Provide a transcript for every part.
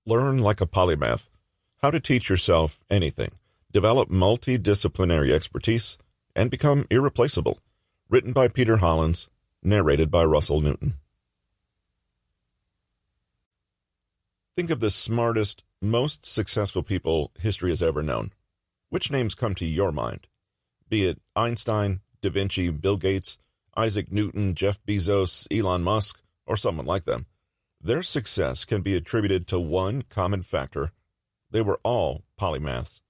Learn like a polymath. How to teach yourself anything, develop multidisciplinary expertise, and become irreplaceable. Written by Peter Hollins, narrated by Russell Newton. Think of the smartest, most successful people history has ever known. Which names come to your mind? Be it Einstein, Da Vinci, Bill Gates, Isaac Newton, Jeff Bezos, Elon Musk, or someone like them. Their success can be attributed to one common factor. They were all polymaths.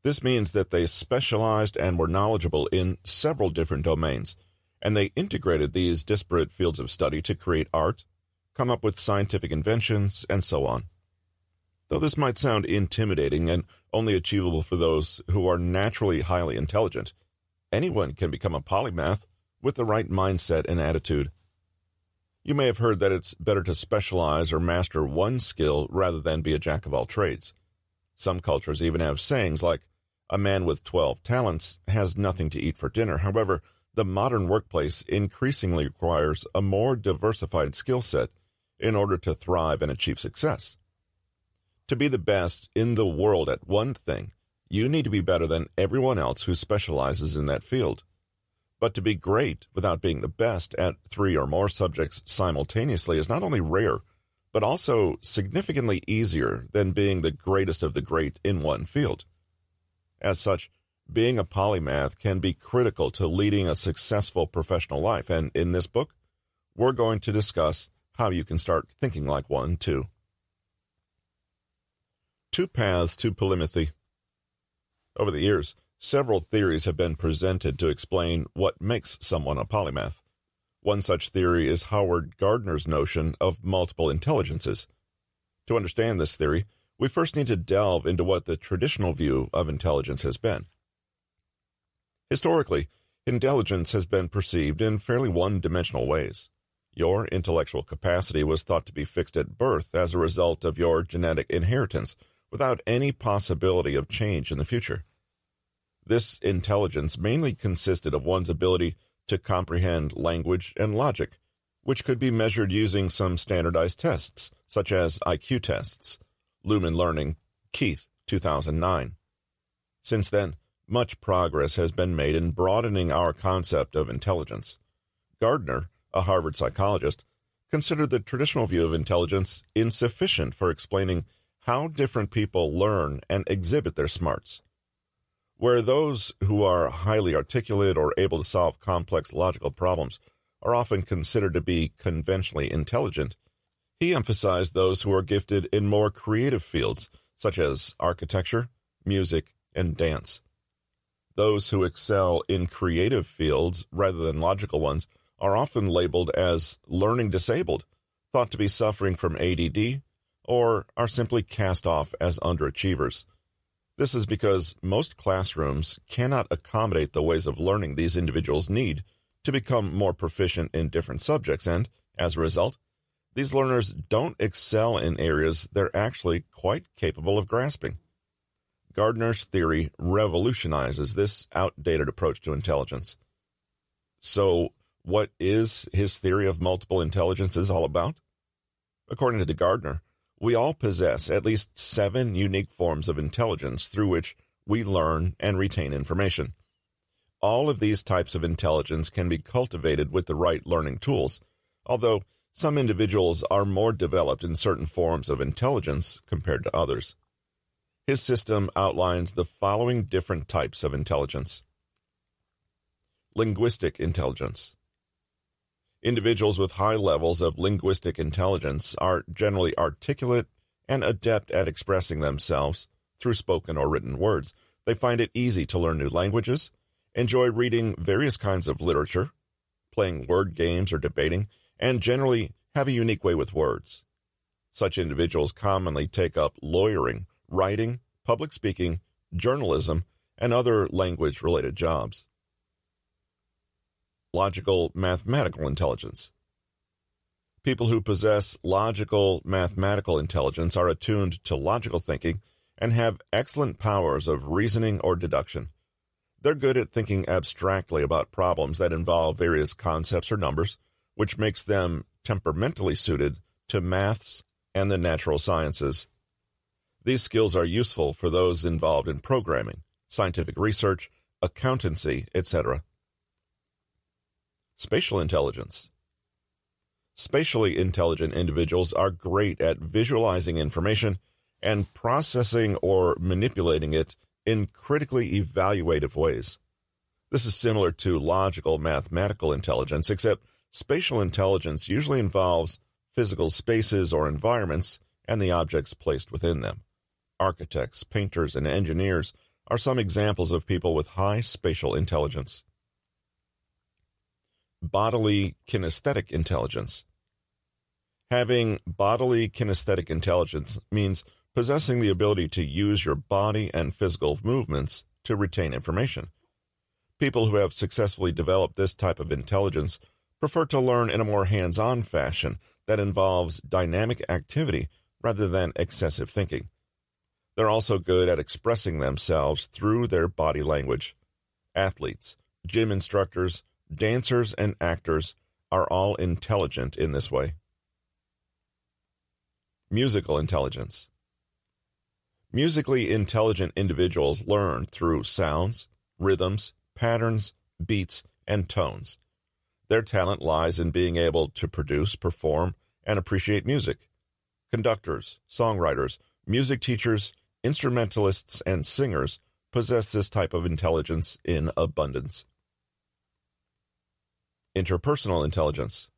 This means that they specialized and were knowledgeable in several different domains, and they integrated these disparate fields of study to create art, come up with scientific inventions, and so on. Though this might sound intimidating and only achievable for those who are naturally highly intelligent, anyone can become a polymath with the right mindset and attitude. You may have heard that it's better to specialize or master one skill rather than be a jack of all trades. Some cultures even have sayings like, "A man with 12 talents has nothing to eat for dinner." However, the modern workplace increasingly requires a more diversified skill set in order to thrive and achieve success. To be the best in the world at one thing, you need to be better than everyone else who specializes in that field. But to be great without being the best at 3 or more subjects simultaneously is not only rare, but also significantly easier than being the greatest of the great in one field. As such, being a polymath can be critical to leading a successful professional life, and in this book, we're going to discuss how you can start thinking like one, too. 2 paths to polymathy. Over the years, several theories have been presented to explain what makes someone a polymath. One such theory is Howard Gardner's notion of multiple intelligences. To understand this theory, we first need to delve into what the traditional view of intelligence has been. Historically, intelligence has been perceived in fairly one-dimensional ways. Your intellectual capacity was thought to be fixed at birth as a result of your genetic inheritance, without any possibility of change in the future. This intelligence mainly consisted of one's ability to comprehend language and logic, which could be measured using some standardized tests, such as IQ tests. Lumen Learning, Keith, 2009. Since then, much progress has been made in broadening our concept of intelligence. Gardner, a Harvard psychologist, considered the traditional view of intelligence insufficient for explaining how different people learn and exhibit their smarts. Where those who are highly articulate or able to solve complex logical problems are often considered to be conventionally intelligent, he emphasized those who are gifted in more creative fields, such as architecture, music, and dance. Those who excel in creative fields rather than logical ones are often labeled as learning disabled, thought to be suffering from ADD, or are simply cast off as underachievers. This is because most classrooms cannot accommodate the ways of learning these individuals need to become more proficient in different subjects, and, as a result, these learners don't excel in areas they're actually quite capable of grasping. Gardner's theory revolutionizes this outdated approach to intelligence. So, what is his theory of multiple intelligences all about? According to Gardner, we all possess at least 7 unique forms of intelligence through which we learn and retain information. All of these types of intelligence can be cultivated with the right learning tools, although some individuals are more developed in certain forms of intelligence compared to others. His system outlines the following different types of intelligence. Linguistic intelligence. Individuals with high levels of linguistic intelligence are generally articulate and adept at expressing themselves through spoken or written words. They find it easy to learn new languages, enjoy reading various kinds of literature, playing word games or debating, and generally have a unique way with words. Such individuals commonly take up lawyering, writing, public speaking, journalism, and other language-related jobs. Logical mathematical intelligence. People who possess logical mathematical intelligence are attuned to logical thinking and have excellent powers of reasoning or deduction. They're good at thinking abstractly about problems that involve various concepts or numbers, which makes them temperamentally suited to maths and the natural sciences. These skills are useful for those involved in programming, scientific research, accountancy, etc. Spatial intelligence. Spatially intelligent individuals are great at visualizing information and processing or manipulating it in critically evaluative ways. This is similar to logical mathematical intelligence, except spatial intelligence usually involves physical spaces or environments and the objects placed within them. Architects, painters, and engineers are some examples of people with high spatial intelligence. Bodily kinesthetic intelligence. Having bodily kinesthetic intelligence means possessing the ability to use your body and physical movements to retain information. People who have successfully developed this type of intelligence prefer to learn in a more hands-on fashion that involves dynamic activity rather than excessive thinking. They're also good at expressing themselves through their body language. Athletes, gym instructors, dancers, and actors are all intelligent in this way. Musical intelligence. Musically intelligent individuals learn through sounds, rhythms, patterns, beats, and tones. Their talent lies in being able to produce, perform, and appreciate music. Conductors, songwriters, music teachers, instrumentalists, and singers possess this type of intelligence in abundance. Interpersonal intelligence.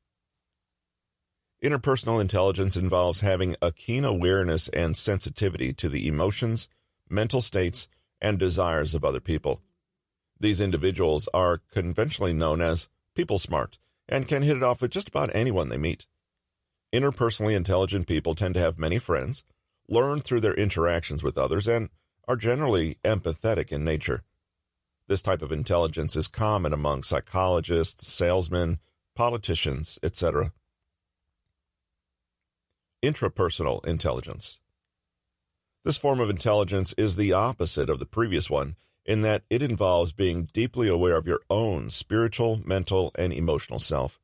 Interpersonal intelligence involves having a keen awareness and sensitivity to the emotions, mental states, and desires of other people. These individuals are conventionally known as people smart and can hit it off with just about anyone they meet. Interpersonally intelligent people tend to have many friends, learn through their interactions with others, and are generally empathetic in nature. This type of intelligence is common among psychologists, salesmen, politicians, etc. Intrapersonal intelligence. This form of intelligence is the opposite of the previous one in that it involves being deeply aware of your own spiritual, mental, and emotional self.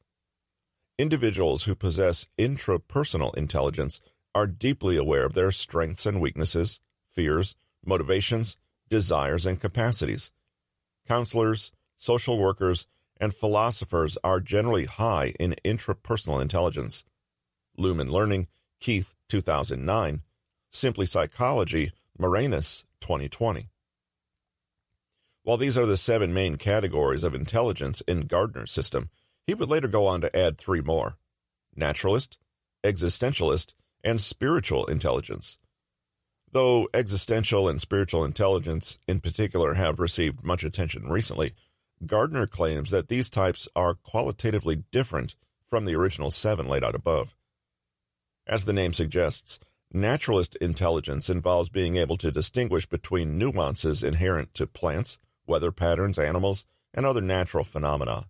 Individuals who possess intrapersonal intelligence are deeply aware of their strengths and weaknesses, fears, motivations, desires, and capacities. Counselors, social workers, and philosophers are generally high in intrapersonal intelligence. Lumen Learning, Keith, 2009. Simply Psychology, Moranis, 2020. While these are the 7 main categories of intelligence in Gardner's system, he would later go on to add 3 more: naturalist, existentialist, and spiritual intelligence. Though existential and spiritual intelligence in particular have received much attention recently, Gardner claims that these types are qualitatively different from the original 7 laid out above. As the name suggests, naturalist intelligence involves being able to distinguish between nuances inherent to plants, weather patterns, animals, and other natural phenomena.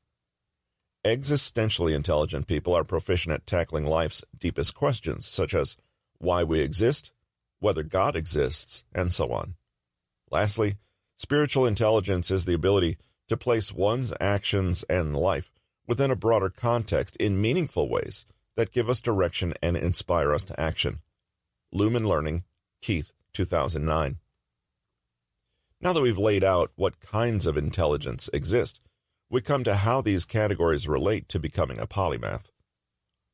Existentially intelligent people are proficient at tackling life's deepest questions, such as why we exist, whether God exists, and so on. Lastly, spiritual intelligence is the ability to place one's actions and life within a broader context in meaningful ways that give us direction and inspire us to action. Lumen Learning, Keith, 2009. Now that we've laid out what kinds of intelligence exist, we come to how these categories relate to becoming a polymath.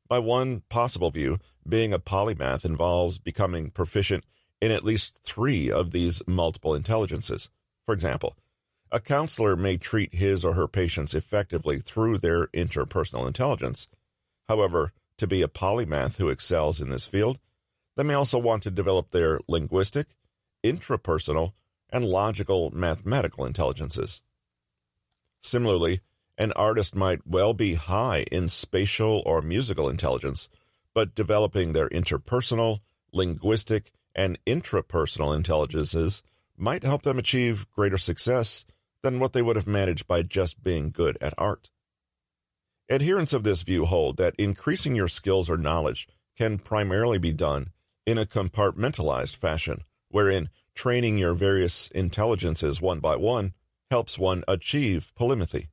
By one possible view, being a polymath involves becoming proficient in at least 3 of these multiple intelligences. For example, a counselor may treat his or her patients effectively through their interpersonal intelligence. However, to be a polymath who excels in this field, they may also want to develop their linguistic, intrapersonal, and logical mathematical intelligences. Similarly, an artist might well be high in spatial or musical intelligence, but developing their interpersonal, linguistic, and intrapersonal intelligences might help them achieve greater success than what they would have managed by just being good at art. Adherents of this view hold that increasing your skills or knowledge can primarily be done in a compartmentalized fashion, wherein training your various intelligences one by one helps one achieve polymathy.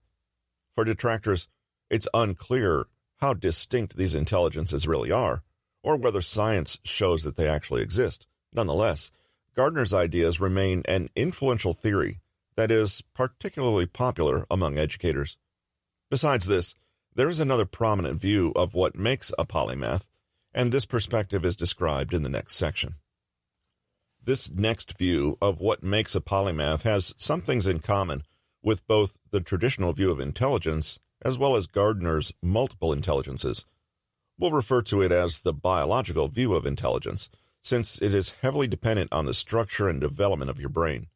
For detractors, it's unclear how distinct these intelligences really are, or whether science shows that they actually exist, Nonetheless, Gardner's ideas remain an influential theory that is particularly popular among educators. Besides this, there is another prominent view of what makes a polymath, and this perspective is described in the next section. This next view of what makes a polymath has some things in common with both the traditional view of intelligence as well as Gardner's multiple intelligences. We'll refer to it as the biological view of intelligence, since it is heavily dependent on the structure and development of your brain.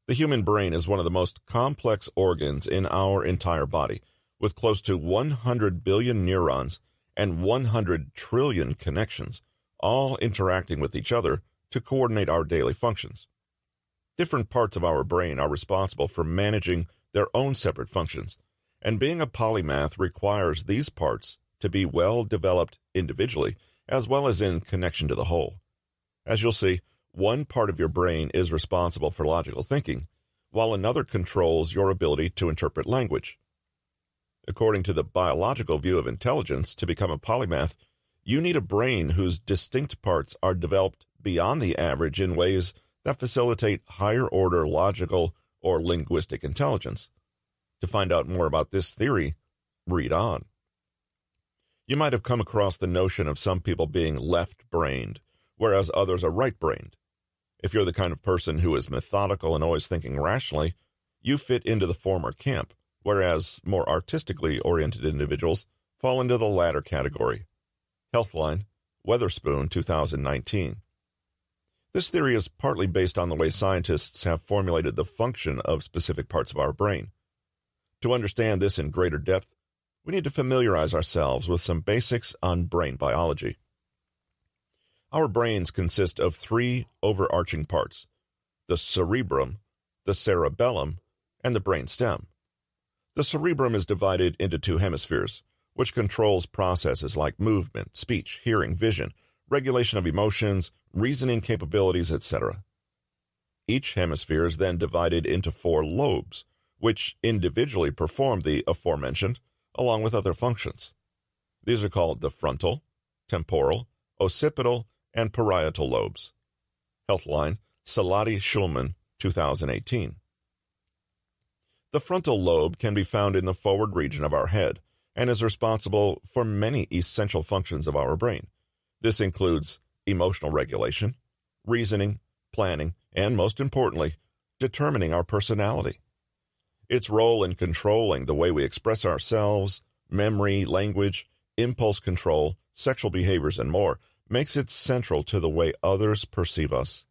The human brain is one of the most complex organs in our entire body, with close to 100 billion neurons and 100 trillion connections, all interacting with each other to coordinate our daily functions. Different parts of our brain are responsible for managing their own separate functions, and being a polymath requires these parts to be well developed individually as well as in connection to the whole. As you'll see, one part of your brain is responsible for logical thinking, while another controls your ability to interpret language. According to the biological view of intelligence, to become a polymath, you need a brain whose distinct parts are developed beyond the average in ways that facilitate higher-order logical or linguistic intelligence. To find out more about this theory, read on. You might have come across the notion of some people being left-brained, whereas others are right-brained. If you're the kind of person who is methodical and always thinking rationally, you fit into the former camp, whereas more artistically oriented individuals fall into the latter category. Healthline, Weatherspoon, 2019. This theory is partly based on the way scientists have formulated the function of specific parts of our brain. To understand this in greater depth, we need to familiarize ourselves with some basics on brain biology. Our brains consist of three overarching parts: the cerebrum, the cerebellum, and the brainstem. The cerebrum is divided into two hemispheres, which controls processes like movement, speech, hearing, vision, regulation of emotions, reasoning capabilities, etc. Each hemisphere is then divided into four lobes, which individually perform the aforementioned, along with other functions. These are called the frontal, temporal, occipital, and parietal lobes. Healthline, Salati-Shulman, 2018. The frontal lobe can be found in the forward region of our head and is responsible for many essential functions of our brain. This includes emotional regulation, reasoning, planning, and most importantly, determining our personality. Its role in controlling the way we express ourselves, memory, language, impulse control, sexual behaviors, and more makes it central to the way others perceive us.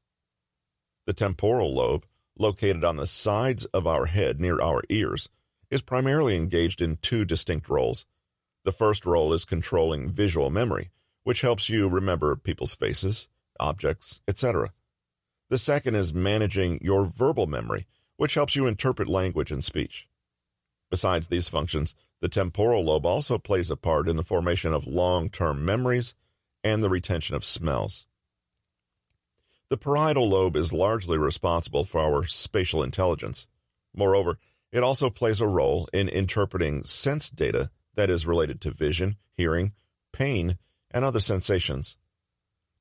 The temporal lobe, located on the sides of our head near our ears, is primarily engaged in two distinct roles. The first role is controlling visual memory, which helps you remember people's faces, objects, etc. The second is managing your verbal memory, which helps you interpret language and speech. Besides these functions, the temporal lobe also plays a part in the formation of long-term memories and the retention of smells. The parietal lobe is largely responsible for our spatial intelligence. Moreover, it also plays a role in interpreting sense data that is related to vision, hearing, pain, and other sensations.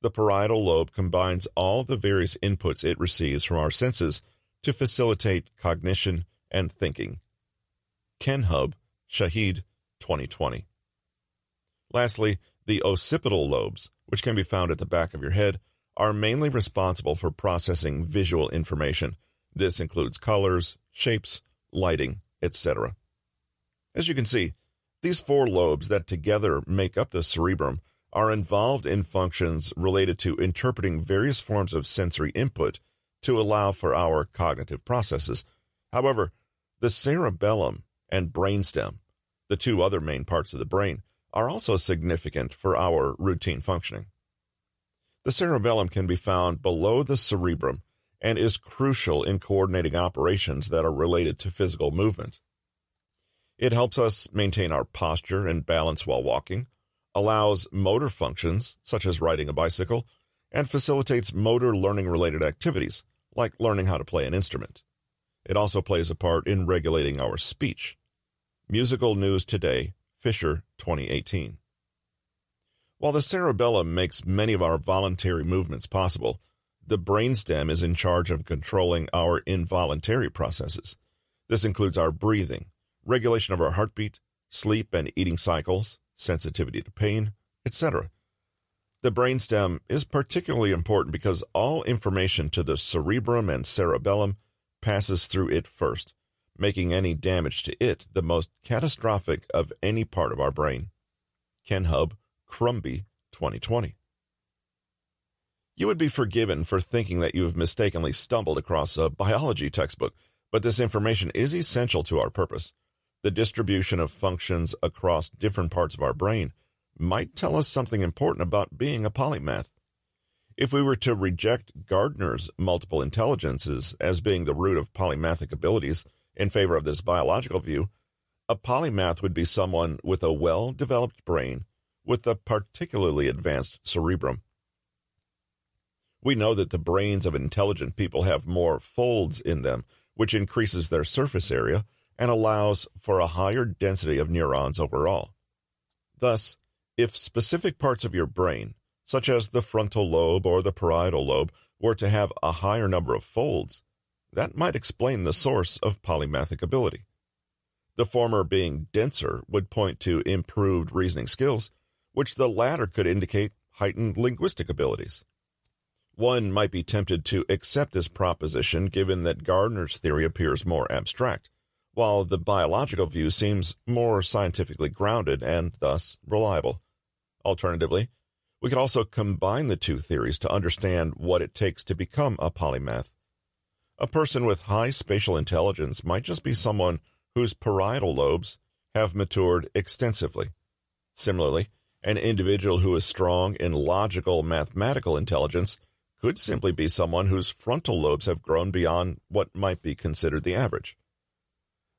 The parietal lobe combines all the various inputs it receives from our senses to facilitate cognition and thinking. Kenhub, Shahid, 2020. Lastly, the occipital lobes, which can be found at the back of your head, are mainly responsible for processing visual information. This includes colors, shapes, lighting, etc. As you can see, these four lobes that together make up the cerebrum are involved in functions related to interpreting various forms of sensory input to allow for our cognitive processes. However, the cerebellum and brainstem, the two other main parts of the brain, are also significant for our routine functioning. The cerebellum can be found below the cerebrum and is crucial in coordinating operations that are related to physical movement. It helps us maintain our posture and balance while walking, allows motor functions, such as riding a bicycle, and facilitates motor learning-related activities, like learning how to play an instrument. It also plays a part in regulating our speech. Musical News Today, Fisher, 2018. While the cerebellum makes many of our voluntary movements possible, The brainstem is in charge of controlling our involuntary processes. This includes our breathing, regulation of our heartbeat, sleep and eating cycles, sensitivity to pain, etc. The brainstem is particularly important because all information to the cerebrum and cerebellum passes through it first, making any damage to it the most catastrophic of any part of our brain. Ken Hub, Crombie, 2020. You would be forgiven for thinking that you have mistakenly stumbled across a biology textbook, but this information is essential to our purpose. The distribution of functions across different parts of our brain might tell us something important about being a polymath. If we were to reject Gardner's multiple intelligences as being the root of polymathic abilities in favor of this biological view, a polymath would be someone with a well-developed brain with a particularly advanced cerebrum. We know that the brains of intelligent people have more folds in them, which increases their surface area and allows for a higher density of neurons overall. Thus, if specific parts of your brain, such as the frontal lobe or the parietal lobe, were to have a higher number of folds, that might explain the source of polymathic ability. The former being denser would point to improved reasoning skills, which the latter could indicate heightened linguistic abilities. One might be tempted to accept this proposition given that Gardner's theory appears more abstract, while the biological view seems more scientifically grounded and thus reliable. Alternatively, we could also combine the two theories to understand what it takes to become a polymath. A person with high spatial intelligence might just be someone whose parietal lobes have matured extensively. Similarly, an individual who is strong in logical mathematical intelligence could simply be someone whose frontal lobes have grown beyond what might be considered the average.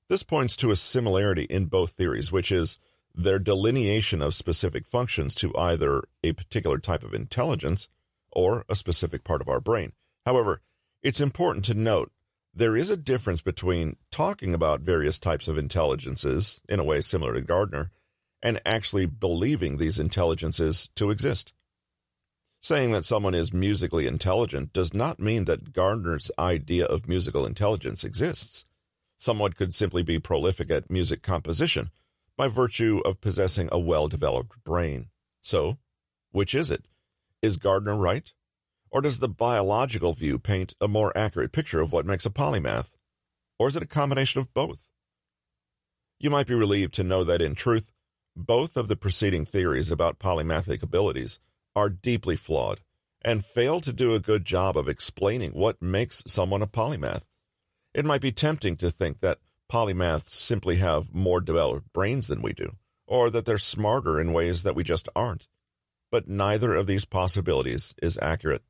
This points to a similarity in both theories, which is their delineation of specific functions to either a particular type of intelligence or a specific part of our brain. However, it's important to note there is a difference between talking about various types of intelligences, in a way similar to Gardner, and actually believing these intelligences to exist. Saying that someone is musically intelligent does not mean that Gardner's idea of musical intelligence exists. Someone could simply be prolific at music composition by virtue of possessing a well-developed brain. So, which is it? Is Gardner right? Or does the biological view paint a more accurate picture of what makes a polymath? Or is it a combination of both? You might be relieved to know that in truth, both of the preceding theories about polymathic abilities are deeply flawed and fail to do a good job of explaining what makes someone a polymath. It might be tempting to think that polymaths simply have more developed brains than we do, or that they're smarter in ways that we just aren't. But neither of these possibilities is accurate.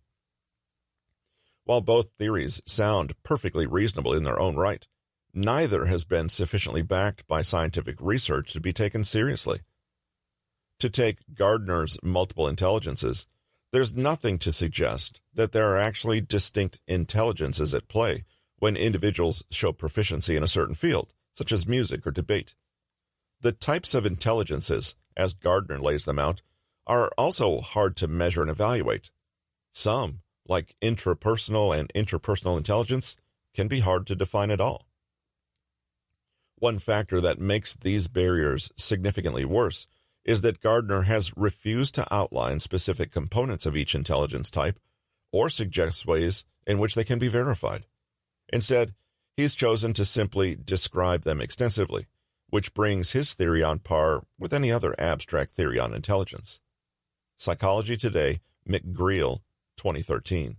While both theories sound perfectly reasonable in their own right, neither has been sufficiently backed by scientific research to be taken seriously. To take Gardner's multiple intelligences, there's nothing to suggest that there are actually distinct intelligences at play when individuals show proficiency in a certain field, such as music or debate. The types of intelligences, as Gardner lays them out, are also hard to measure and evaluate. Some, like intrapersonal and interpersonal intelligence, can be hard to define at all. One factor that makes these barriers significantly worse is that Gardner has refused to outline specific components of each intelligence type or suggest ways in which they can be verified. Instead, he's chosen to simply describe them extensively, which brings his theory on par with any other abstract theory on intelligence. Psychology Today, McGreal, 2013.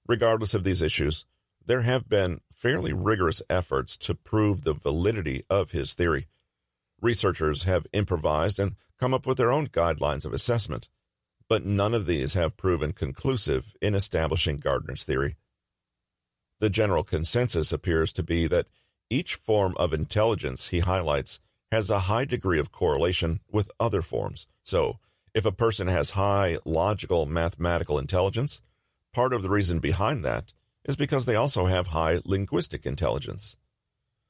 Regardless of these issues, there have been fairly rigorous efforts to prove the validity of his theory. Researchers have improvised and come up with their own guidelines of assessment, but none of these have proven conclusive in establishing Gardner's theory. The general consensus appears to be that each form of intelligence he highlights has a high degree of correlation with other forms. So, if a person has high logical mathematical intelligence, part of the reason behind that is because they also have high linguistic intelligence.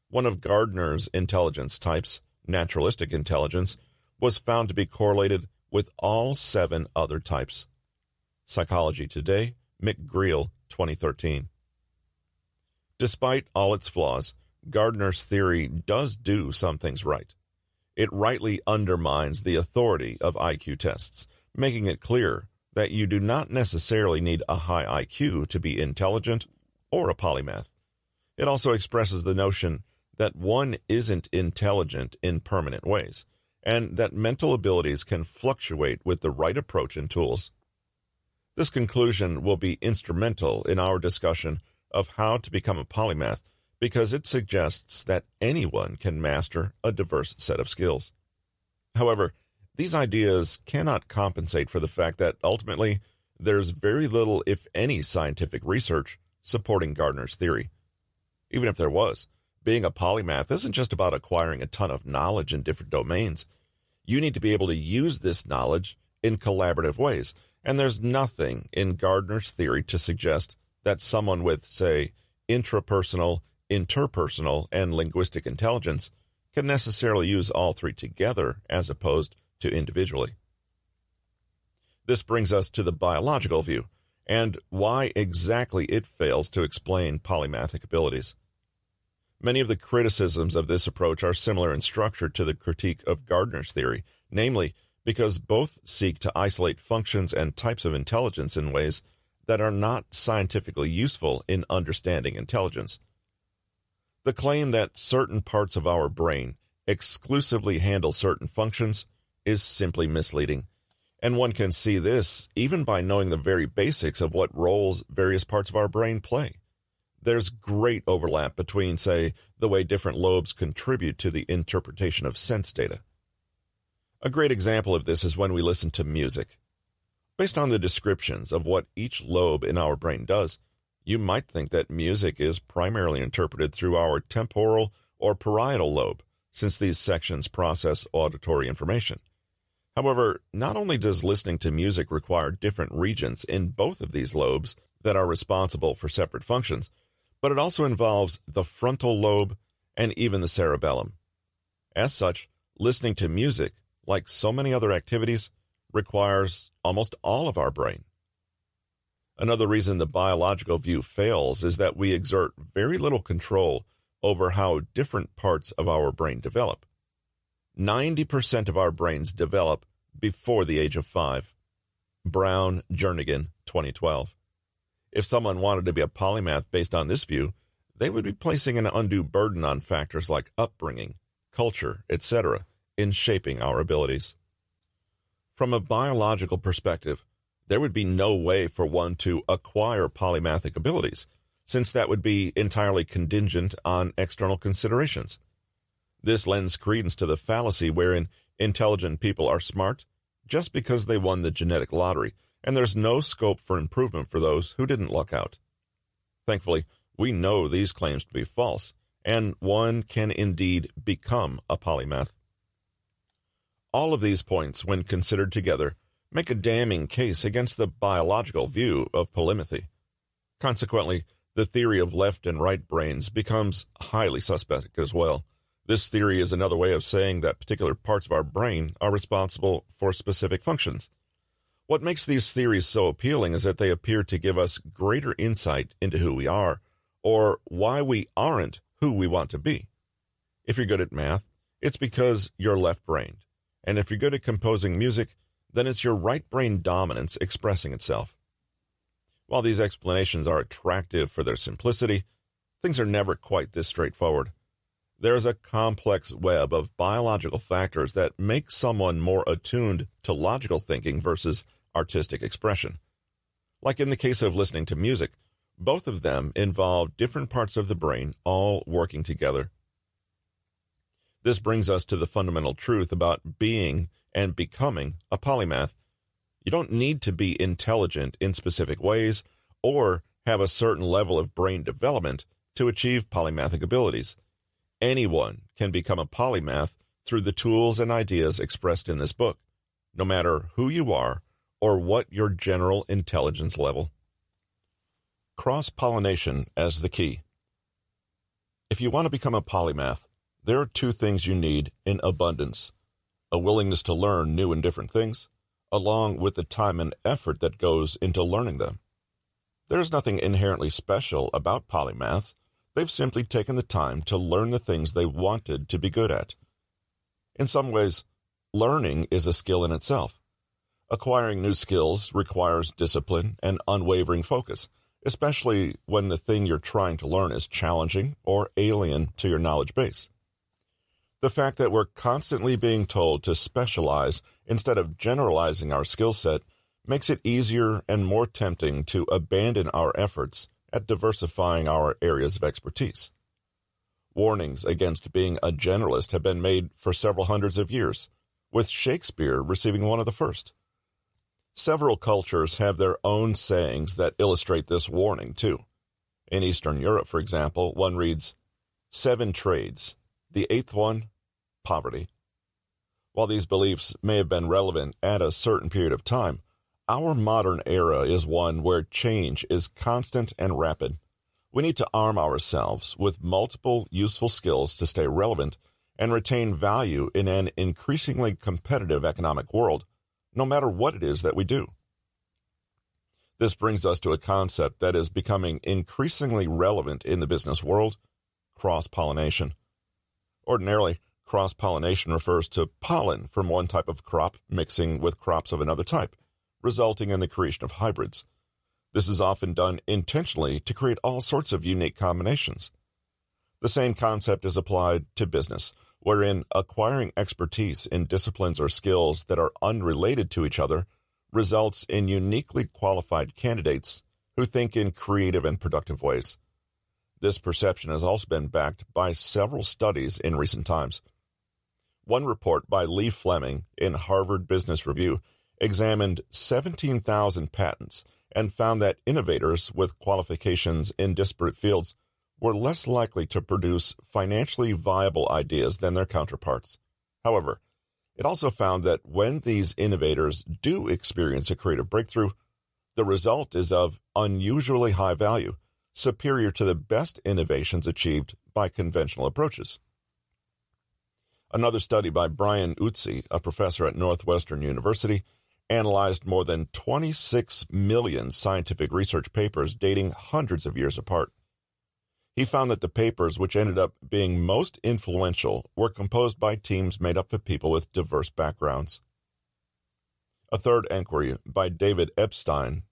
One of Gardner's intelligence types, naturalistic intelligence, was found to be correlated with all 7 other types. Psychology Today, McGreal, 2013. Despite all its flaws, Gardner's theory does do some things right. It rightly undermines the authority of IQ tests, making it clear that you do not necessarily need a high IQ to be intelligent or a polymath. It also expresses the notion that one isn't intelligent in permanent ways, and that mental abilities can fluctuate with the right approach and tools. This conclusion will be instrumental in our discussion of how to become a polymath because it suggests that anyone can master a diverse set of skills. However, these ideas cannot compensate for the fact that ultimately there's very little, if any, scientific research supporting Gardner's theory. Even if there was, being a polymath isn't just about acquiring a ton of knowledge in different domains. You need to be able to use this knowledge in collaborative ways, and there's nothing in Gardner's theory to suggest that someone with, say, intrapersonal, interpersonal, and linguistic intelligence can necessarily use all three together as opposed to individually. This brings us to the biological view, and why exactly it fails to explain polymathic abilities. Many of the criticisms of this approach are similar in structure to the critique of Gardner's theory, namely because both seek to isolate functions and types of intelligence in ways that are not scientifically useful in understanding intelligence. The claim that certain parts of our brain exclusively handle certain functions is simply misleading, and one can see this even by knowing the very basics of what roles various parts of our brain play. There's great overlap between, say, the way different lobes contribute to the interpretation of sense data. A great example of this is when we listen to music. Based on the descriptions of what each lobe in our brain does, you might think that music is primarily interpreted through our temporal or parietal lobe, since these sections process auditory information. However, not only does listening to music require different regions in both of these lobes that are responsible for separate functions, but it also involves the frontal lobe and even the cerebellum. As such, listening to music, like so many other activities, requires almost all of our brain. Another reason the biological view fails is that we exert very little control over how different parts of our brain develop. 90% of our brains develop before the age of 5. Brown, Jernigan, 2012. If someone wanted to be a polymath based on this view, they would be placing an undue burden on factors like upbringing, culture, etc., in shaping our abilities. From a biological perspective, there would be no way for one to acquire polymathic abilities, since that would be entirely contingent on external considerations. This lends credence to the fallacy wherein intelligent people are smart just because they won the genetic lottery, and there's no scope for improvement for those who didn't luck out. Thankfully, we know these claims to be false, and one can indeed become a polymath. All of these points, when considered together, make a damning case against the biological view of polymathy. Consequently, the theory of left and right brains becomes highly suspect as well. This theory is another way of saying that particular parts of our brain are responsible for specific functions. What makes these theories so appealing is that they appear to give us greater insight into who we are, or why we aren't who we want to be. If you're good at math, it's because you're left-brained. And if you're good at composing music, then it's your right brain dominance expressing itself. While these explanations are attractive for their simplicity, things are never quite this straightforward. There is a complex web of biological factors that make someone more attuned to logical thinking versus artistic expression. Like in the case of listening to music, both of them involve different parts of the brain all working together. This brings us to the fundamental truth about being and becoming a polymath. You don't need to be intelligent in specific ways or have a certain level of brain development to achieve polymathic abilities. Anyone can become a polymath through the tools and ideas expressed in this book, no matter who you are or what your general intelligence level. Cross-pollination as the key. If you want to become a polymath, there are two things you need in abundance: a willingness to learn new and different things, along with the time and effort that goes into learning them. There's nothing inherently special about polymaths. They've simply taken the time to learn the things they wanted to be good at. In some ways, learning is a skill in itself. Acquiring new skills requires discipline and unwavering focus, especially when the thing you're trying to learn is challenging or alien to your knowledge base. The fact that we're constantly being told to specialize instead of generalizing our skill set makes it easier and more tempting to abandon our efforts at diversifying our areas of expertise. Warnings against being a generalist have been made for several hundreds of years, with Shakespeare receiving one of the first. Several cultures have their own sayings that illustrate this warning, too. In Eastern Europe, for example, one reads, 7 trades, the 8th one, poverty. While these beliefs may have been relevant at a certain period of time, our modern era is one where change is constant and rapid. We need to arm ourselves with multiple useful skills to stay relevant and retain value in an increasingly competitive economic world, no matter what it is that we do. This brings us to a concept that is becoming increasingly relevant in the business world: cross-pollination. Ordinarily, cross-pollination refers to pollen from one type of crop mixing with crops of another type, resulting in the creation of hybrids. This is often done intentionally to create all sorts of unique combinations. The same concept is applied to business, wherein acquiring expertise in disciplines or skills that are unrelated to each other results in uniquely qualified candidates who think in creative and productive ways. This perception has also been backed by several studies in recent times. One report by Lee Fleming in Harvard Business Review examined 17,000 patents and found that innovators with qualifications in disparate fields were less likely to produce financially viable ideas than their counterparts. However, it also found that when these innovators do experience a creative breakthrough, the result is of unusually high value, superior to the best innovations achieved by conventional approaches. Another study by Brian Utsi, a professor at Northwestern University, analyzed more than 26 million scientific research papers dating hundreds of years apart. He found that the papers which ended up being most influential were composed by teams made up of people with diverse backgrounds. A third inquiry by David Epstein,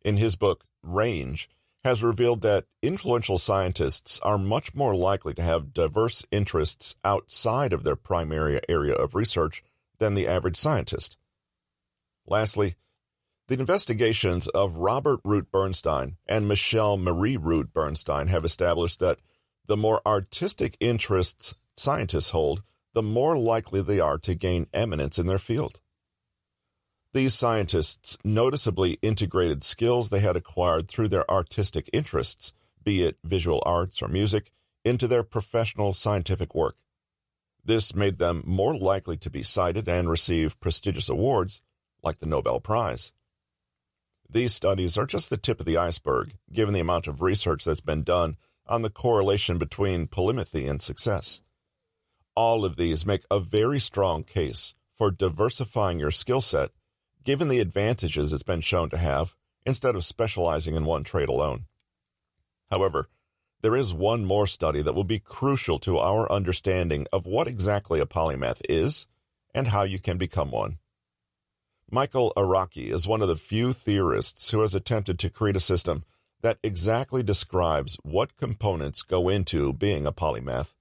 in his book Range, has revealed that influential scientists are much more likely to have diverse interests outside of their primary area of research than the average scientist. Lastly, the investigations of Robert Root Bernstein and Michelle Marie Root Bernstein have established that the more artistic interests scientists hold, the more likely they are to gain eminence in their field. These scientists noticeably integrated skills they had acquired through their artistic interests, be it visual arts or music, into their professional scientific work. This made them more likely to be cited and receive prestigious awards, like the Nobel Prize. These studies are just the tip of the iceberg, given the amount of research that's been done on the correlation between polymathy and success. All of these make a very strong case for diversifying your skill set, given the advantages it's been shown to have, instead of specializing in one trade alone. However, there is one more study that will be crucial to our understanding of what exactly a polymath is and how you can become one. Michael Araki is one of the few theorists who has attempted to create a system that exactly describes what components go into being a polymath.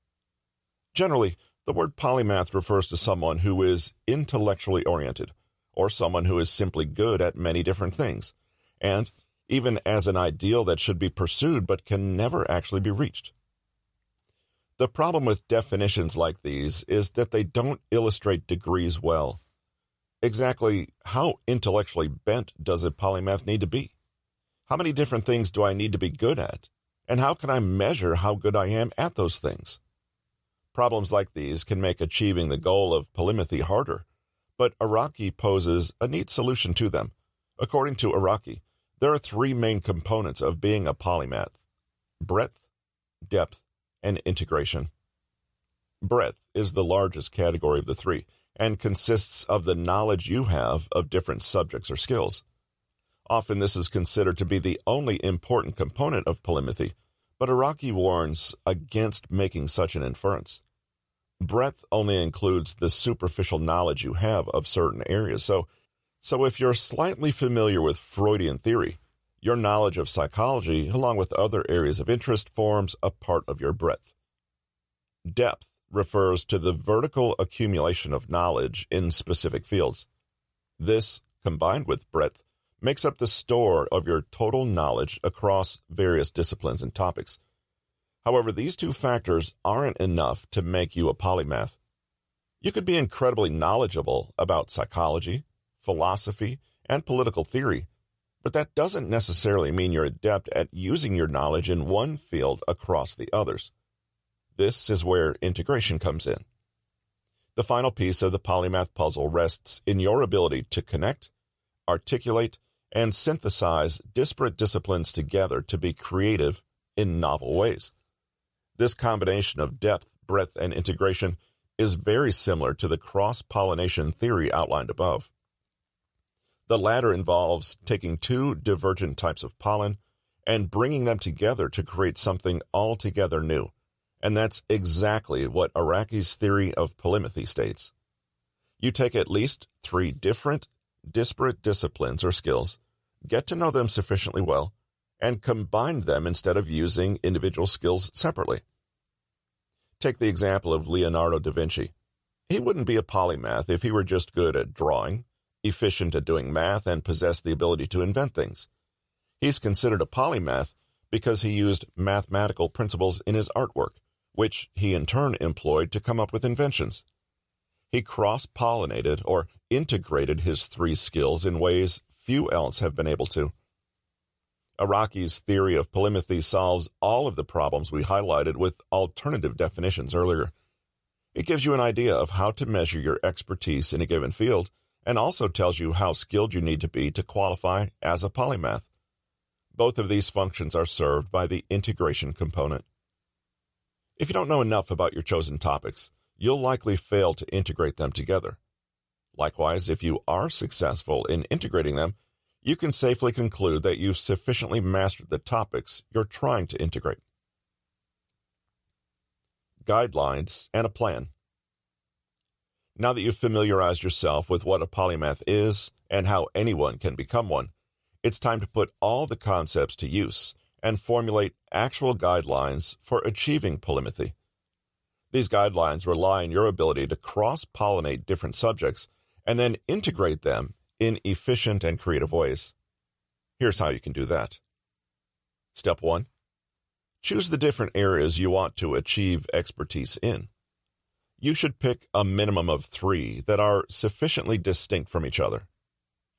Generally, the word polymath refers to someone who is intellectually oriented, or someone who is simply good at many different things, and even as an ideal that should be pursued but can never actually be reached. The problem with definitions like these is that they don't illustrate degrees well. Exactly how intellectually bent does a polymath need to be? How many different things do I need to be good at? And how can I measure how good I am at those things? Problems like these can make achieving the goal of polymathy harder, but Araki poses a neat solution to them. According to Araki, there are 3 main components of being a polymath: breadth, depth, and integration. Breadth is the largest category of the 3, and consists of the knowledge you have of different subjects or skills. Often this is considered to be the only important component of polymathy, but Araki warns against making such an inference. Breadth only includes the superficial knowledge you have of certain areas, so if you're slightly familiar with Freudian theory, your knowledge of psychology, along with other areas of interest, forms a part of your breadth. Depth refers to the vertical accumulation of knowledge in specific fields. This, combined with breadth, makes up the store of your total knowledge across various disciplines and topics. However, these two factors aren't enough to make you a polymath. You could be incredibly knowledgeable about psychology, philosophy, and political theory, but that doesn't necessarily mean you're adept at using your knowledge in one field across the others. This is where integration comes in. The final piece of the polymath puzzle rests in your ability to connect, articulate, and synthesize disparate disciplines together to be creative in novel ways. This combination of depth, breadth, and integration is very similar to the cross-pollination theory outlined above. The latter involves taking two divergent types of pollen and bringing them together to create something altogether new, and that's exactly what Araki's theory of polymathy states. You take at least 3 different, disparate disciplines or skills, get to know them sufficiently well, and combine them instead of using individual skills separately. Take the example of Leonardo da Vinci. He wouldn't be a polymath if he were just good at drawing, efficient at doing math, and possessed the ability to invent things. He's considered a polymath because he used mathematical principles in his artwork, which he in turn employed to come up with inventions. He cross-pollinated or integrated his 3 skills in ways few else have been able to. Araki's theory of polymathy solves all of the problems we highlighted with alternative definitions earlier. It gives you an idea of how to measure your expertise in a given field and also tells you how skilled you need to be to qualify as a polymath. Both of these functions are served by the integration component. If you don't know enough about your chosen topics, you'll likely fail to integrate them together. Likewise, if you are successful in integrating them, you can safely conclude that you've sufficiently mastered the topics you're trying to integrate. Guidelines and a plan. Now that you've familiarized yourself with what a polymath is and how anyone can become one, it's time to put all the concepts to use and formulate actual guidelines for achieving polymathy. These guidelines rely on your ability to cross-pollinate different subjects and then integrate them in efficient and creative ways. Here's how you can do that. Step 1. Choose the different areas you want to achieve expertise in. You should pick a minimum of 3 that are sufficiently distinct from each other.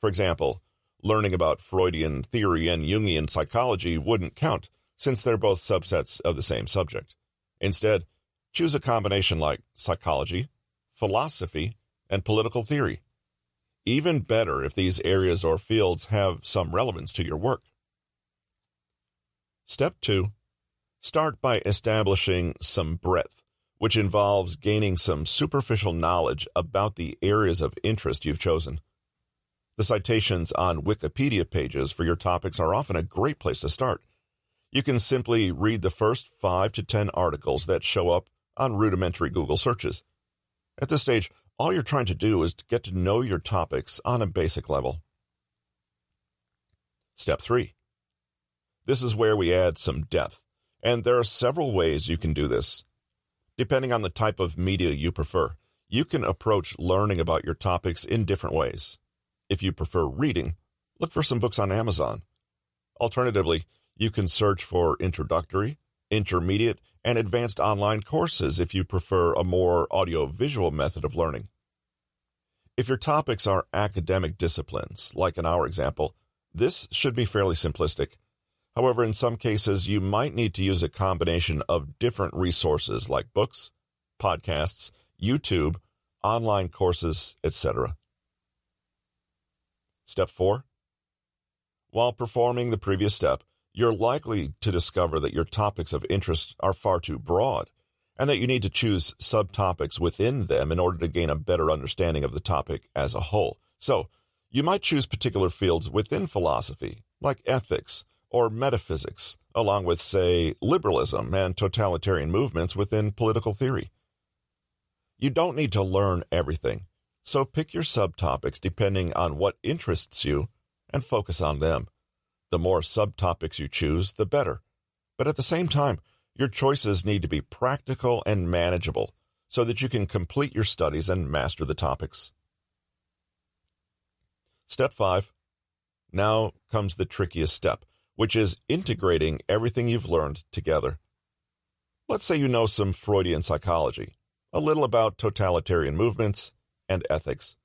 For example, learning about Freudian theory and Jungian psychology wouldn't count, since they're both subsets of the same subject. Instead, choose a combination like psychology, philosophy, and political theory. Even better if these areas or fields have some relevance to your work. Step 2. Start by establishing some breadth, which involves gaining some superficial knowledge about the areas of interest you've chosen. The citations on Wikipedia pages for your topics are often a great place to start. You can simply read the first 5 to 10 articles that show up on rudimentary Google searches. At this stage, all you're trying to do is to get to know your topics on a basic level. Step 3. This is where we add some depth, and there are several ways you can do this. Depending on the type of media you prefer, you can approach learning about your topics in different ways. If you prefer reading, look for some books on Amazon. Alternatively, you can search for introductory, intermediate, and advanced online courses if you prefer a more audio-visual method of learning. If your topics are academic disciplines, like in our example, this should be fairly simplistic. However, in some cases, you might need to use a combination of different resources like books, podcasts, YouTube, online courses, etc. Step 4. While performing the previous step, you're likely to discover that your topics of interest are far too broad, and that you need to choose subtopics within them in order to gain a better understanding of the topic as a whole. So, You might choose particular fields within philosophy, like ethics or metaphysics, along with, say, liberalism and totalitarian movements within political theory. You don't need to learn everything, so pick your subtopics depending on what interests you and focus on them. The more subtopics you choose, the better. But at the same time, your choices need to be practical and manageable so that you can complete your studies and master the topics. Step 5. Now comes the trickiest step, which is integrating everything you've learned together. Let's say you know some Freudian psychology, a little about totalitarian movements, and ethics.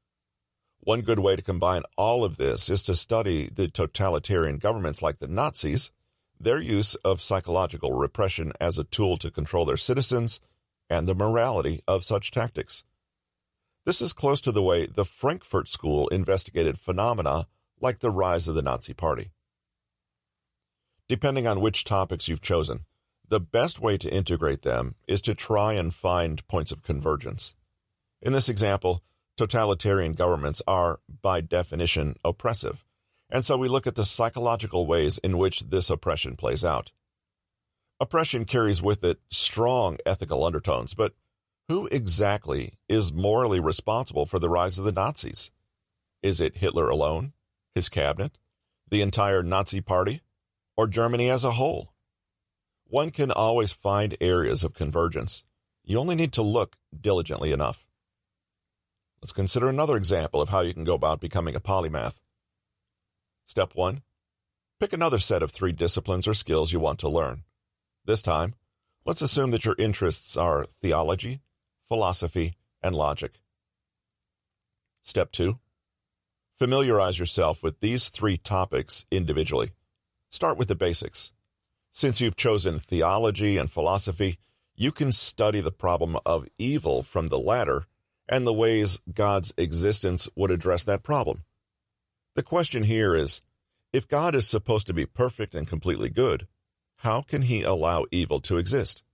One good way to combine all of this is to study the totalitarian governments like the Nazis, their use of psychological repression as a tool to control their citizens, and the morality of such tactics. This is close to the way the Frankfurt School investigated phenomena like the rise of the Nazi Party. Depending on which topics you've chosen, the best way to integrate them is to try and find points of convergence. In this example, totalitarian governments are, by definition, oppressive, and so we look at the psychological ways in which this oppression plays out. Oppression carries with it strong ethical undertones, but who exactly is morally responsible for the rise of the Nazis? Is it Hitler alone, his cabinet, the entire Nazi Party, or Germany as a whole? One can always find areas of convergence. You only need to look diligently enough. Let's consider another example of how you can go about becoming a polymath. Step 1. Pick another set of 3 disciplines or skills you want to learn. This time, let's assume that your interests are theology, philosophy, and logic. Step 2. Familiarize yourself with these 3 topics individually. Start with the basics. Since you've chosen theology and philosophy, you can study the problem of evil from the latter and the ways God's existence would address that problem. The question here is, if God is supposed to be perfect and completely good, how can he allow evil to exist?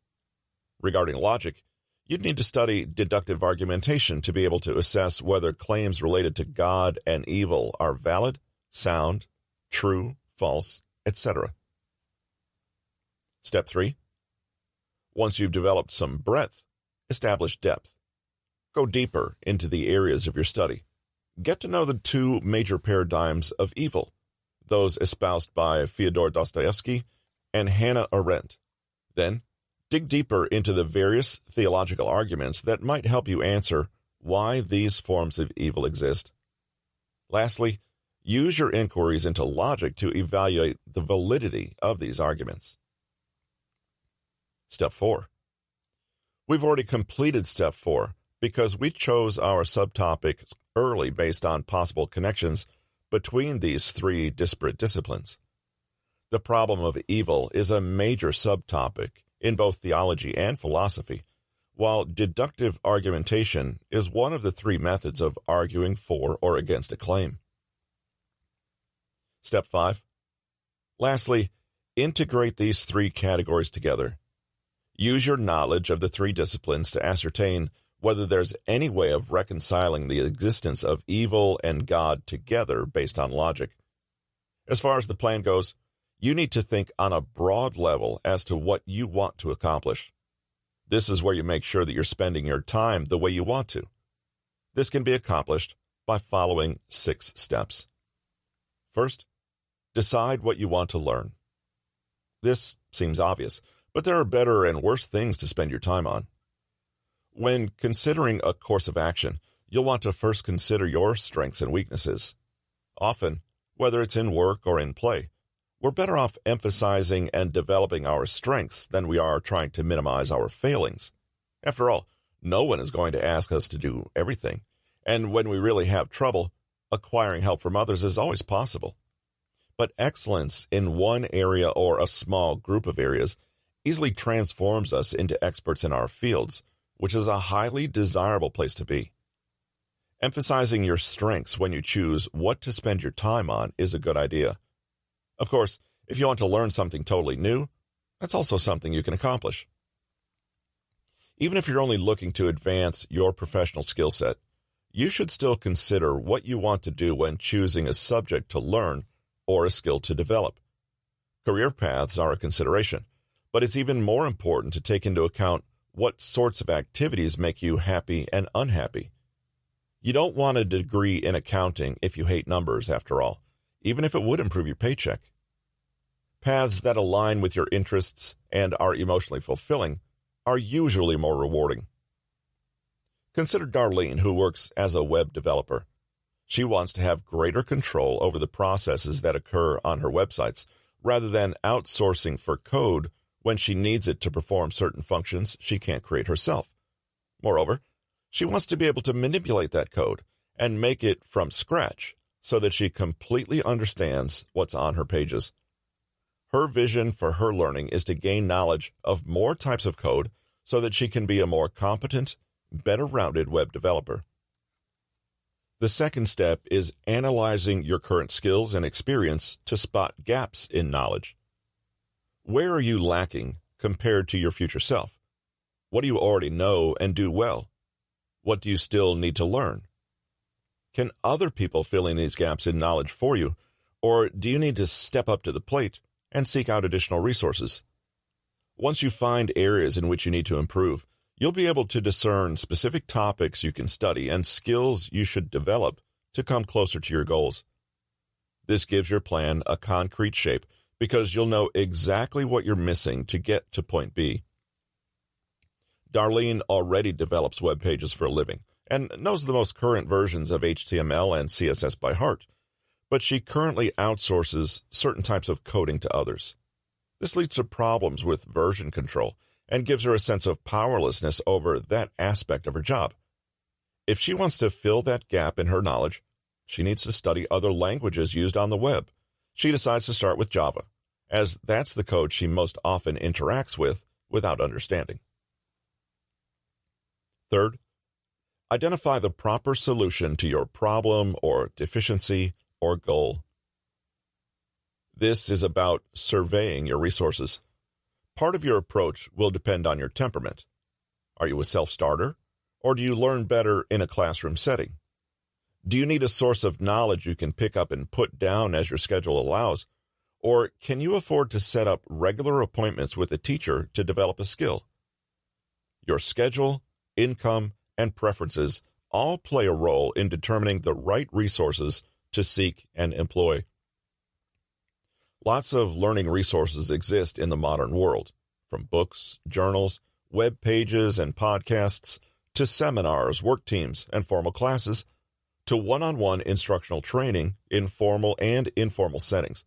Regarding logic, you'd need to study deductive argumentation to be able to assess whether claims related to God and evil are valid, sound, true, false, etc. Step 3. Once you've developed some breadth, establish depth. Go deeper into the areas of your study. Get to know the 2 major paradigms of evil, those espoused by Fyodor Dostoevsky and Hannah Arendt. Then, dig deeper into the various theological arguments that might help you answer why these forms of evil exist. Lastly, use your inquiries into logic to evaluate the validity of these arguments. Step 4. We've already completed Step 4 because we chose our subtopics early based on possible connections between these 3 disparate disciplines. The problem of evil is a major subtopic in both theology and philosophy, while deductive argumentation is one of the 3 methods of arguing for or against a claim. Step 5. Lastly, integrate these 3 categories together. Use your knowledge of the 3 disciplines to ascertain whether there's any way of reconciling the existence of evil and God together based on logic. As far as the plan goes, you need to think on a broad level as to what you want to accomplish. This is where you make sure that you're spending your time the way you want to. This can be accomplished by following 6 steps. First, decide what you want to learn. This seems obvious, but there are better and worse things to spend your time on. When considering a course of action, you'll want to first consider your strengths and weaknesses. Often, whether it's in work or in play, we're better off emphasizing and developing our strengths than we are trying to minimize our failings. After all, no one is going to ask us to do everything, and when we really have trouble, acquiring help from others is always possible. But excellence in one area or a small group of areas easily transforms us into experts in our fields, which is a highly desirable place to be. Emphasizing your strengths when you choose what to spend your time on is a good idea. Of course, if you want to learn something totally new, that's also something you can accomplish. Even if you're only looking to advance your professional skill set, you should still consider what you want to do when choosing a subject to learn or a skill to develop. Career paths are a consideration, but it's even more important to take into account what sorts of activities make you happy and unhappy. You don't want a degree in accounting if you hate numbers, after all, even if it would improve your paycheck. Paths that align with your interests and are emotionally fulfilling are usually more rewarding. Consider Darlene, who works as a web developer. She wants to have greater control over the processes that occur on her websites, rather than outsourcing for code when she needs it to perform certain functions she can't create herself. Moreover, she wants to be able to manipulate that code and make it from scratch so that she completely understands what's on her pages. Her vision for her learning is to gain knowledge of more types of code so that she can be a more competent, better-rounded web developer. The second step is analyzing your current skills and experience to spot gaps in knowledge. Where are you lacking compared to your future self? What do you already know and do well? What do you still need to learn? Can other people fill in these gaps in knowledge for you, or do you need to step up to the plate and seek out additional resources? Once you find areas in which you need to improve, you'll be able to discern specific topics you can study and skills you should develop to come closer to your goals. This gives your plan a concrete shape because you'll know exactly what you're missing to get to point B. Darlene already develops web pages for a living and knows the most current versions of HTML and CSS by heart, but she currently outsources certain types of coding to others. This leads to problems with version control and gives her a sense of powerlessness over that aspect of her job. If she wants to fill that gap in her knowledge, she needs to study other languages used on the web. She decides to start with Java, as that's the code she most often interacts with without understanding. Third, identify the proper solution to your problem or deficiency or goal. This is about surveying your resources. Part of your approach will depend on your temperament. Are you a self-starter, or do you learn better in a classroom setting? Do you need a source of knowledge you can pick up and put down as your schedule allows, or can you afford to set up regular appointments with a teacher to develop a skill? Your schedule, income, and preferences all play a role in determining the right resources to seek and employ. Lots of learning resources exist in the modern world, from books, journals, web pages, and podcasts, to seminars, work teams, and formal classes, to one-on-one instructional training in formal and informal settings.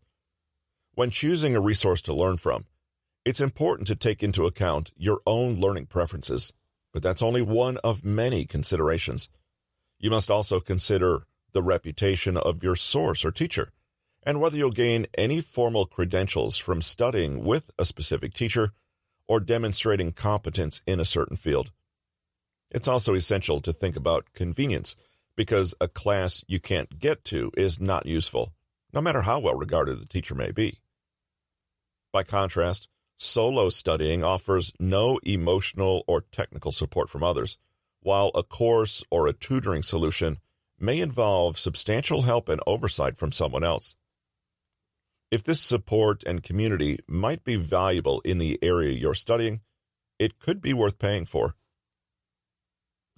When choosing a resource to learn from, it's important to take into account your own learning preferences, but that's only one of many considerations. You must also consider the reputation of your source or teacher, and whether you'll gain any formal credentials from studying with a specific teacher or demonstrating competence in a certain field. It's also essential to think about convenience, because a class you can't get to is not useful, no matter how well regarded the teacher may be. By contrast, solo studying offers no emotional or technical support from others, while a course or a tutoring solution may involve substantial help and oversight from someone else. If this support and community might be valuable in the area you're studying, it could be worth paying for.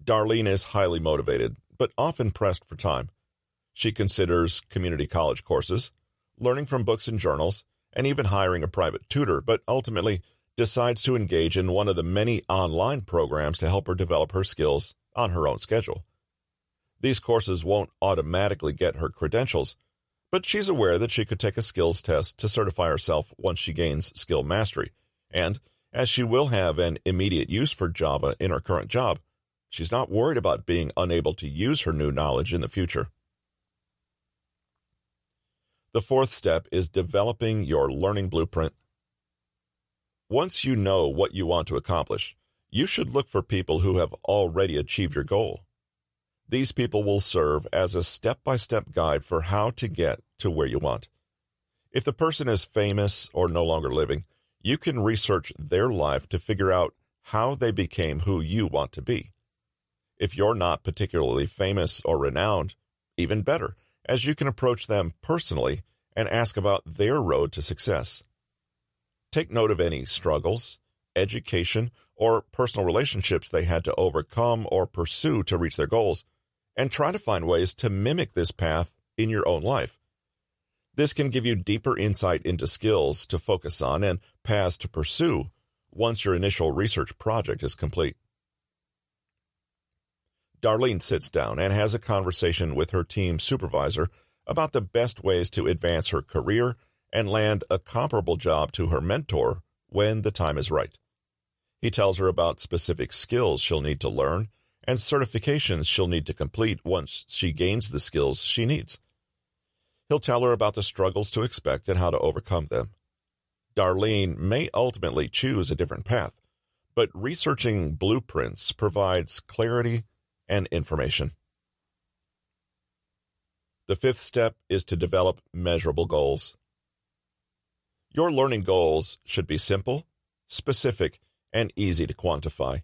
Darlene is highly motivated, but often pressed for time. She considers community college courses, learning from books and journals, and even hiring a private tutor, but ultimately decides to engage in one of the many online programs to help her develop her skills on her own schedule. These courses won't automatically get her credentials, but she's aware that she could take a skills test to certify herself once she gains skill mastery, and as she will have an immediate use for Java in her current job, she's not worried about being unable to use her new knowledge in the future. The fourth step is developing your learning blueprint. Once you know what you want to accomplish, you should look for people who have already achieved your goal. These people will serve as a step-by-step guide for how to get to where you want. If the person is famous or no longer living, you can research their life to figure out how they became who you want to be. If you're not particularly famous or renowned, even better, as you can approach them personally and ask about their road to success. Take note of any struggles, education, or personal relationships they had to overcome or pursue to reach their goals, and try to find ways to mimic this path in your own life. This can give you deeper insight into skills to focus on and paths to pursue once your initial research project is complete. Darlene sits down and has a conversation with her team supervisor about the best ways to advance her career and land a comparable job to her mentor when the time is right. He tells her about specific skills she'll need to learn and certifications she'll need to complete once she gains the skills she needs. He'll tell her about the struggles to expect and how to overcome them. Darlene may ultimately choose a different path, but researching blueprints provides clarity and information. The fifth step is to develop measurable goals. Your learning goals should be simple, specific, and easy to quantify.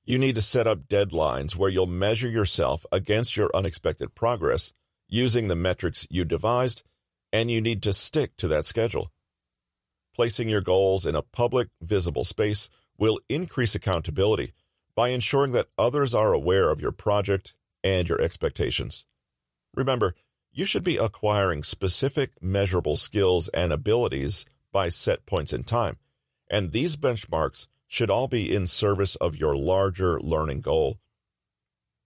You need to set up deadlines where you'll measure yourself against your unexpected progress using the metrics you devised, and you need to stick to that schedule. Placing your goals in a public, visible space will increase accountability by ensuring that others are aware of your project and your expectations. Remember, you should be acquiring specific, measurable skills and abilities by set points in time, and these benchmarks should all be in service of your larger learning goal.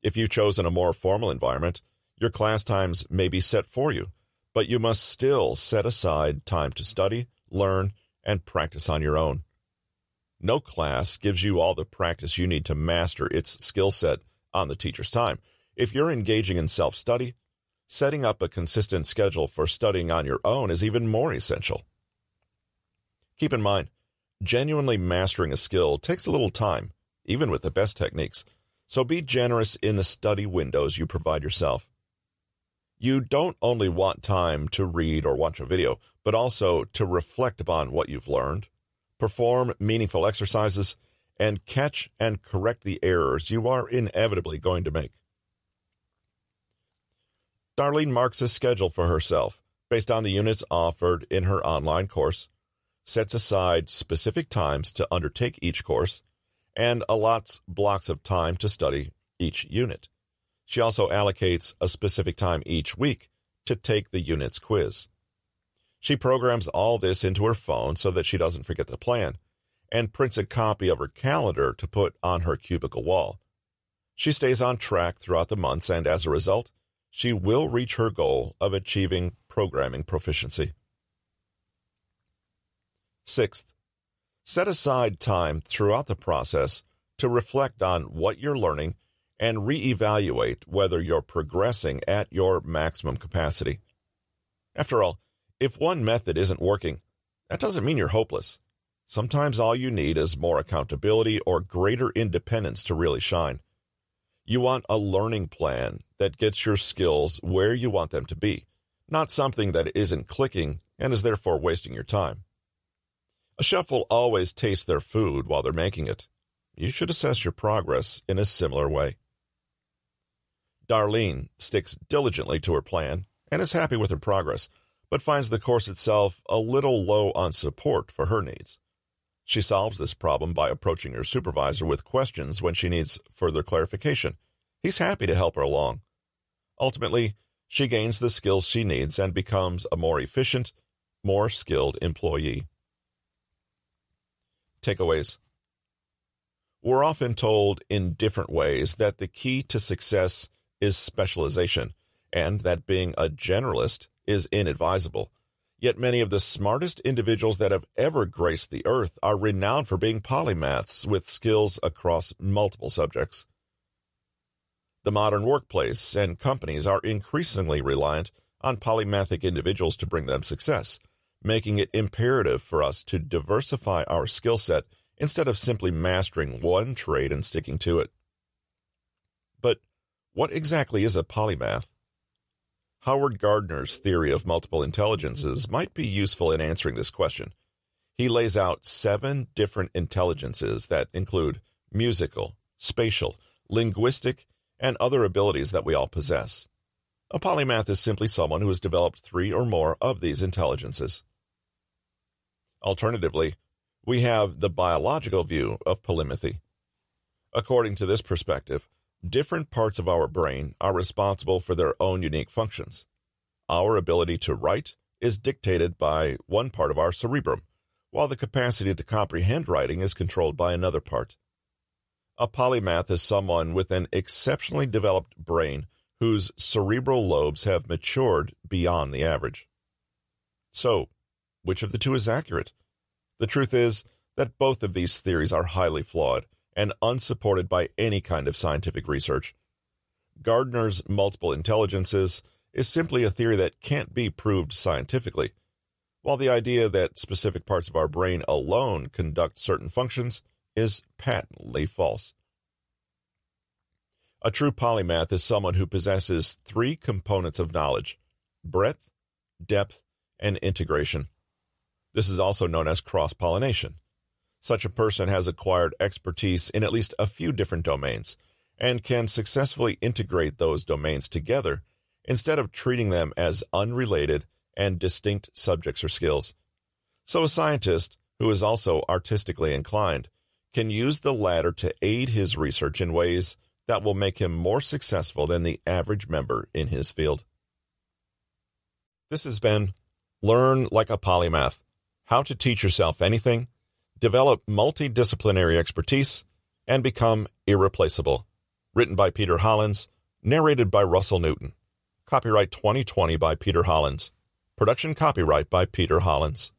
If you've chosen a more formal environment, your class times may be set for you, but you must still set aside time to study, learn, and practice on your own. No class gives you all the practice you need to master its skill set on the teacher's time. If you're engaging in self-study, setting up a consistent schedule for studying on your own is even more essential. Keep in mind, genuinely mastering a skill takes a little time, even with the best techniques, so be generous in the study windows you provide yourself. You don't only want time to read or watch a video, but also to reflect upon what you've learned, perform meaningful exercises, and catch and correct the errors you are inevitably going to make. Darlene marks a schedule for herself based on the units offered in her online course, sets aside specific times to undertake each course, and allots blocks of time to study each unit. She also allocates a specific time each week to take the unit's quiz. She programs all this into her phone so that she doesn't forget the plan, and prints a copy of her calendar to put on her cubicle wall. She stays on track throughout the months, and as a result, she will reach her goal of achieving programming proficiency. Sixth, set aside time throughout the process to reflect on what you're learning and reevaluate whether you're progressing at your maximum capacity. After all, if one method isn't working, that doesn't mean you're hopeless. Sometimes all you need is more accountability or greater independence to really shine. You want a learning plan that gets your skills where you want them to be, not something that isn't clicking and is therefore wasting your time. A chef will always taste their food while they're making it. You should assess your progress in a similar way. Darlene sticks diligently to her plan and is happy with her progress, but finds the course itself a little low on support for her needs. She solves this problem by approaching her supervisor with questions when she needs further clarification. He's happy to help her along. Ultimately, she gains the skills she needs and becomes a more efficient, more skilled employee. Takeaways. We're often told in different ways that the key to success is specialization, and that being a generalist is inadvisable. Yet many of the smartest individuals that have ever graced the earth are renowned for being polymaths with skills across multiple subjects. The modern workplace and companies are increasingly reliant on polymathic individuals to bring them success, making it imperative for us to diversify our skill set instead of simply mastering one trade and sticking to it. But what exactly is a polymath? Howard Gardner's theory of multiple intelligences might be useful in answering this question. He lays out 7 different intelligences that include musical, spatial, linguistic, and other abilities that we all possess. A polymath is simply someone who has developed 3 or more of these intelligences. Alternatively, we have the biological view of polymathy. According to this perspective, different parts of our brain are responsible for their own unique functions. Our ability to write is dictated by one part of our cerebrum, while the capacity to comprehend writing is controlled by another part. A polymath is someone with an exceptionally developed brain whose cerebral lobes have matured beyond the average. So, which of the two is accurate? The truth is that both of these theories are highly flawed and unsupported by any kind of scientific research. Gardner's multiple intelligences is simply a theory that can't be proved scientifically, while the idea that specific parts of our brain alone conduct certain functions is patently false. A true polymath is someone who possesses 3 components of knowledge: breadth, depth, and integration. This is also known as cross-pollination. Such a person has acquired expertise in at least a few different domains and can successfully integrate those domains together instead of treating them as unrelated and distinct subjects or skills. So a scientist, who is also artistically inclined, can use the latter to aid his research in ways that will make him more successful than the average member in his field. This has been Learn Like a Polymath: How to Teach Yourself Anything, Develop Multidisciplinary Expertise, and Become Irreplaceable. Written by Peter Hollins, narrated by Russell Newton. Copyright 2020 by Peter Hollins. Production copyright by Peter Hollins.